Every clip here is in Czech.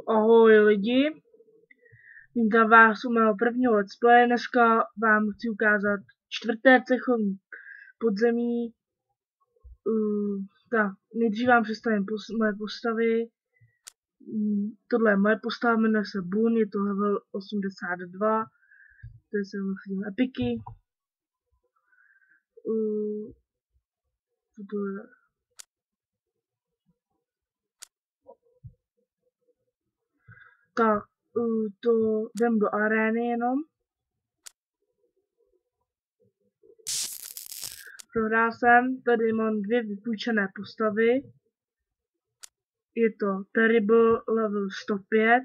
Ahoj lidi, vítám vás u mého prvního let's play. Dneska vám chci ukázat čtvrté cechovní podzemí. Tak, nejdřív vám představím moje postavy. Tohle je moje postava, jmenuje se Bun, je to level 82. To je jsem epiky. Co to je? Tak, to jdem do arény jenom. Prohrál jsem, tady mám dvě vypůjčené postavy. Je to Terrible level 105.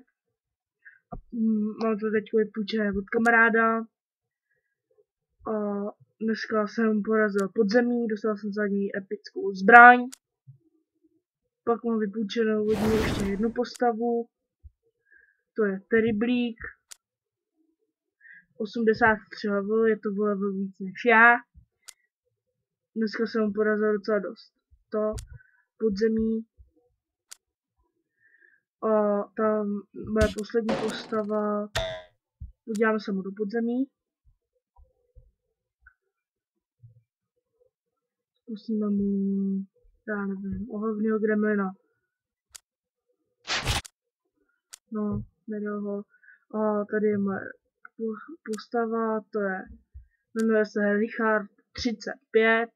Mám to teď vypůjčené od kamaráda. A dneska jsem porazil podzemí, dostal jsem za něj epickou zbraň. Pak mám vypůjčenou od něj ještě jednu postavu. To je Terriblík. 83 level, je to level víc než já. Dneska jsem porazil docela dost. To podzemí. A tam moje poslední postava. Podíváme se mu do podzemí. Zkusíme mu, já nevím, ohovňho gremlina. No, nedal ho. A tady je moje postava, to je, jmenuje se Richard 35.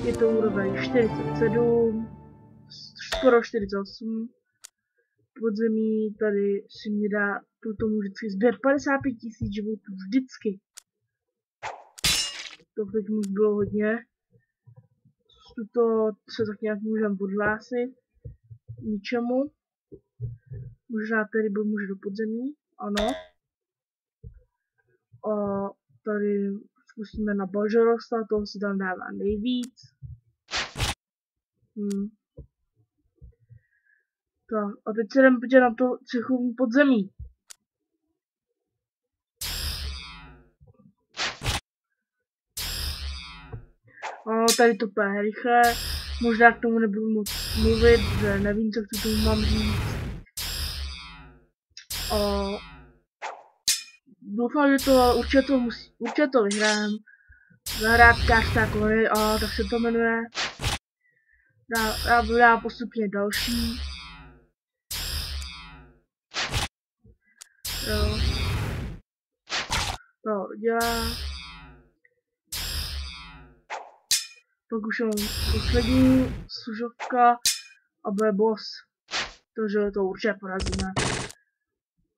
Je to úroveň 47, skoro 48. Podzemí tady si mi dá, tomu vždycky sběr 55 000 životů, vždycky. To teď mu bylo hodně. Tuto se tak nějak můžeme podhlásit ničemu. Možná tady byl může do podzemí, ano. A tady zkusíme na Bažorosta, toho si tam dává nejvíc. Tak, a teď se jdeme podívat na to cechovní podzemí. Ano, tady to půjde rychle. Možná k tomu nebudu moc mluvit, že nevím, co k tomu mám říct. Doufám, že to určitě to vyhrám. Zahrádkářská kory, tak se to jmenuje. Já budu dát postupně další. Jo. To dělá. Pak už mám poslední služovka a bude boss. Takže to určitě porazíme.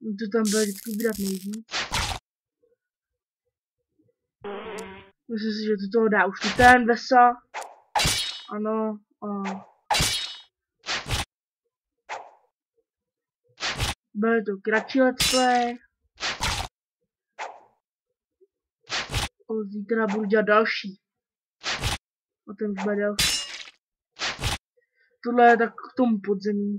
To tam bude vždycky vydat nejvíc. Myslím si, že to toho dá už tu ten Vesa. Ano. Bude to kratší let's play. Zítra budu dělat další. A ten už bude další. Tohle je tak k tomu podzemí.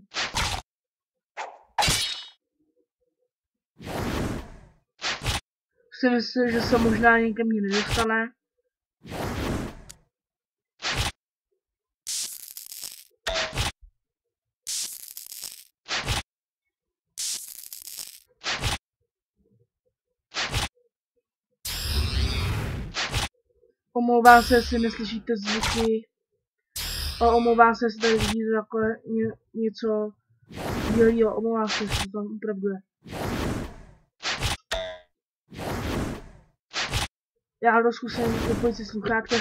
Si myslím, že se možná někde mě nedostane. Omlouvám se, jestli neslyšíte zvuky. A omlouvám se, jestli tady vidíte takhle něco dělího. Omlouvám se, jestli to tam opravdu je. Já to zkusím dopojit si sluchátka.